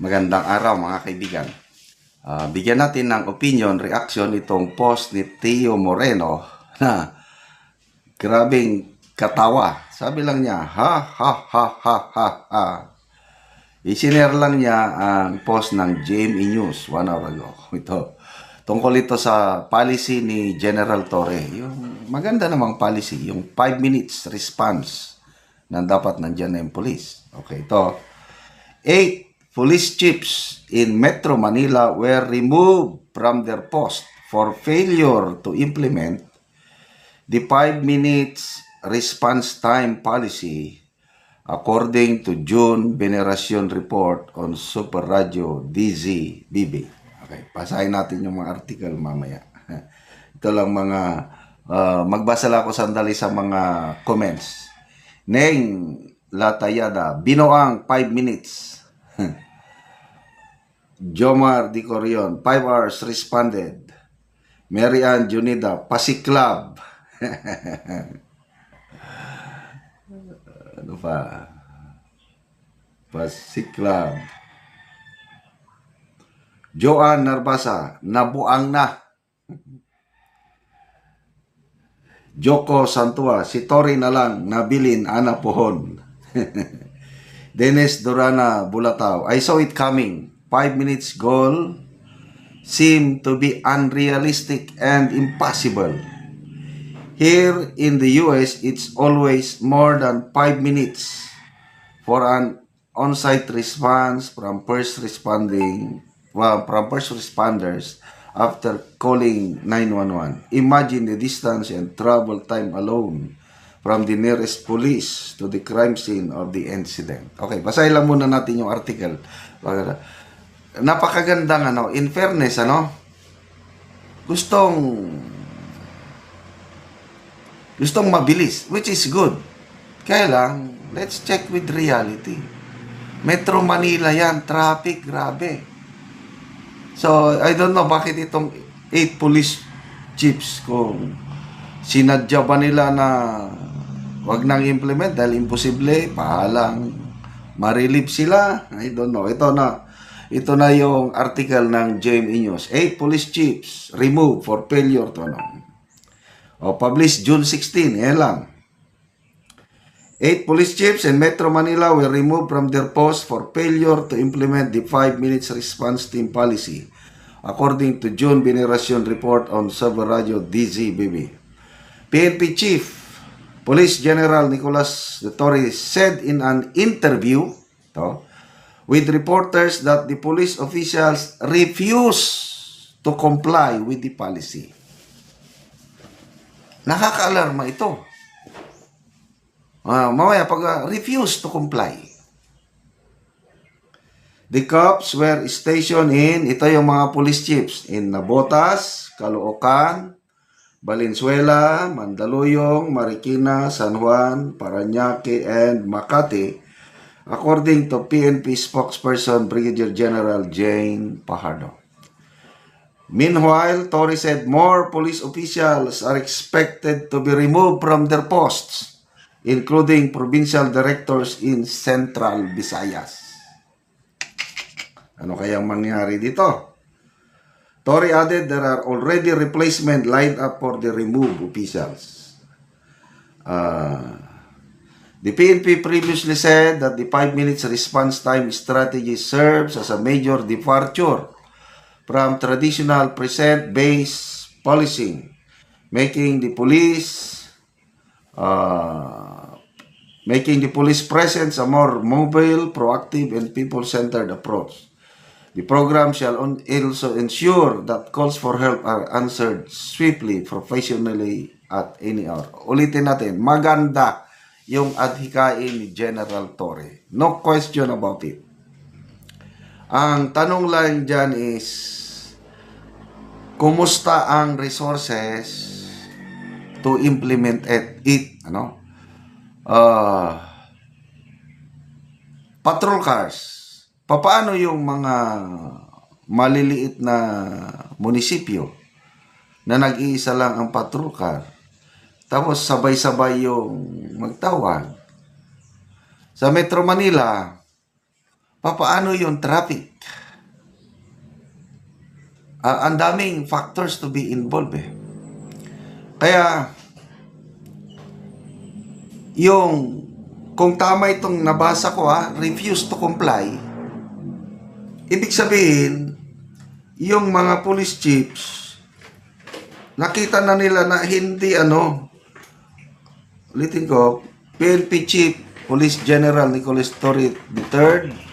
Magandang araw mga kaibigan. Bigyan natin ng opinion, reaction itong post ni Tio Moreno na grabing katawa. Sabi lang niya, ha ha ha ha ha ha. Isinare lang niya ang post ng GMA News 1 hour ago. Tungkol ito sa policy ni General Torre. Yung maganda namang policy, yung 5 minutes response na dapat nandiyan na yung police. Okay, ito. 8 police chiefs in Metro Manila were removed from their post for failure to implement the 5 minutes response time policy according to June Veneracion Report on Super Radio DZBB. Okay, basahin natin yung mga article mamaya. Ito lang mga, magbasa lang ako sandali sa mga comments. Neng Latayada, Binoang 5 minutes. Jomar Di Corion, 5 hours responded. Mary Ann Junida, Pasiklab. Ano pa? Pasiklab. Joan Narbasa, nabuang na. Joko Santua, si Tori na lang, nabilin, ana pohon. Dennis Durana Bulatao, I saw it coming. 5 minutes goal seemed to be unrealistic and impossible. Here in the US, it's always more than 5 minutes for an on-site response from first responders after calling 911. Imagine the distance and travel time alone from the nearest police to the crime scene of the incident. Okay, basahin lang muna natin yung article. Napakagandang in fairness, gustong mabilis, which is good. Kaya lang, let's check with reality. Metro Manila yan, traffic, grabe. So, I don't know bakit itong 8 police chiefs, kung sinadya ba nila na wag nang implement dahil imposible, pahalang marilip sila. I don't know. Ito na yung article ng GMA News. 8 police chiefs removed for failure to published June 16. Yan lang. 8 police chiefs in Metro Manila were removed from their post for failure to implement the 5 minutes response team policy, according to June Veneracion Report on Super Radio DZBB. PNP Chief Police General Nicolas de Torres said in an interview with reporters that the police officials refused to comply with the policy. Nakaka-alarma ito. Mamaya pag refuse to comply. The cops were stationed ito yung mga police chiefs, in Navotas, Caloocan, Valenzuela, Mandaluyong, Marikina, San Juan, Parañaque, and Makati, according to PNP spokesperson Brigadier General Jane Pajardo. Meanwhile, Torres said more police officials are expected to be removed from their posts, including provincial directors in Central Visayas. Ano kayang mangyari dito? Torre added there are already replacement lined up for the removed officials. The PNP previously said that the 5 minutes response time strategy serves as a major departure from traditional precinct-based policing, making the police presence a more mobile, proactive, and people-centered approach. The program shall also ensure that calls for help are answered swiftly, professionally, at any hour. Ulitin natin, maganda yung adhikain ni General Torre. No question about it. Ang tanong lang dyan is, kumusta ang resources to implement it? Patrol cars. Paano yung mga maliliit na munisipyo na nag-iisa lang ang patrol car? Tapos sabay-sabay yung magtawag. Sa Metro Manila, papaano yung traffic? Ang daming factors to be involved eh. Kaya, kung tama itong nabasa ko refuse to comply, ibig sabihin, yung mga police chiefs, nakita na nila na hindi ulitin ko, PNP Chief Police General Nicholas Torre III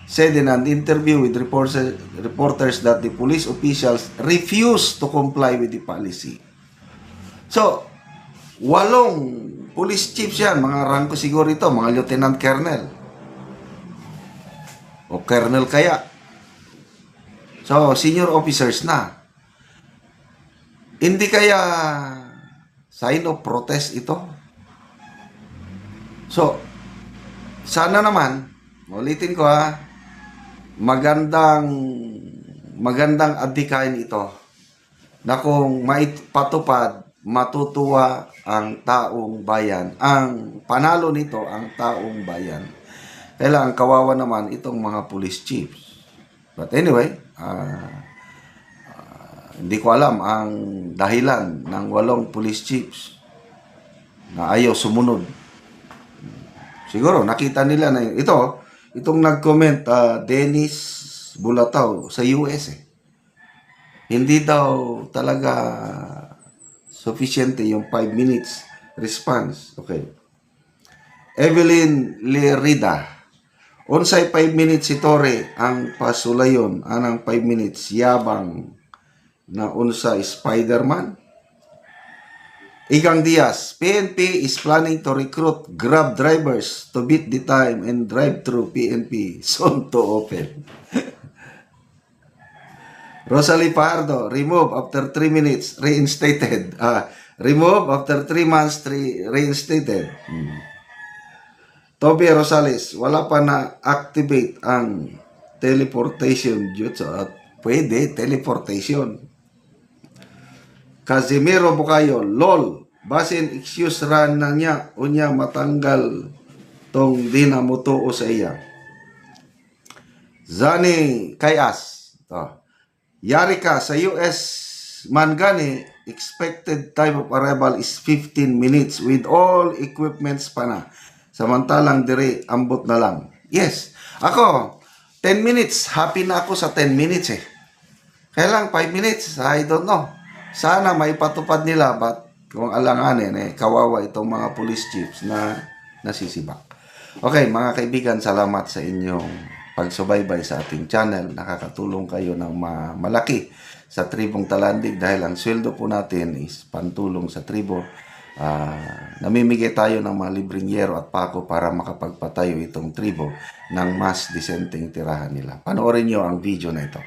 said in an interview with reporters that the police officials refused to comply with the policy. So, 8 police chiefs yan, mga rangko siguro ito, mga lieutenant colonel. O colonel kaya. So, senior officers na. Hindi kaya sign of protest ito? So, sana naman, ulitin ko magandang adhikain ito na kung maipatupad, matutuwa ang taong bayan. Ang panalo nito, ang taong bayan. Kailangan kawawa naman itong mga police chiefs. But anyway, hindi ko alam ang dahilan ng 8 police chiefs na ayaw sumunod. Siguro nakita nila na itong nag-comment Dennis Bulataw sa US Hindi daw talaga sufficiente yung 5 minutes response. Okay. Evelyn Lerida. Unsay 5 minutes si Torre ang pasulayon anang 5 minutes yabang na unsa Spider-Man. Igang Diaz, PNP is planning to recruit Grab drivers to beat the time and drive through PNP soon to open. Rosalie Pardo, remove after 3 minutes, reinstated. Remove after 3 months, reinstated. Toby Rosales, wala pa na-activate ang teleportation jutsu at pwede teleportation. Casimiro Bukayo, lol, basin excuse run na niya, unya matanggal tong di na mutuo sa iya. Zani Kayas, yari ka sa US man gani, expected time of arrival is 15 minutes with all equipments pa na. Samantalang dire, ambot na lang. Yes, ako, 10 minutes, happy na ako sa 10 minutes Kaya lang 5 minutes, I don't know. Sana maipatupad nila, but kung alanganin, kawawa itong mga police chiefs na nasisibak. Okay, mga kaibigan, salamat sa inyong pagsubaybay sa ating channel. Nakakatulong kayo ng malaki sa tribong Talandig dahil ang sweldo po natin is pantulong sa tribo. Namimigay tayo ng mga libreng yero at pako para makapagpatayo itong tribo ng mas disenteng tirahan nila. Panoorin nyo ang video na ito.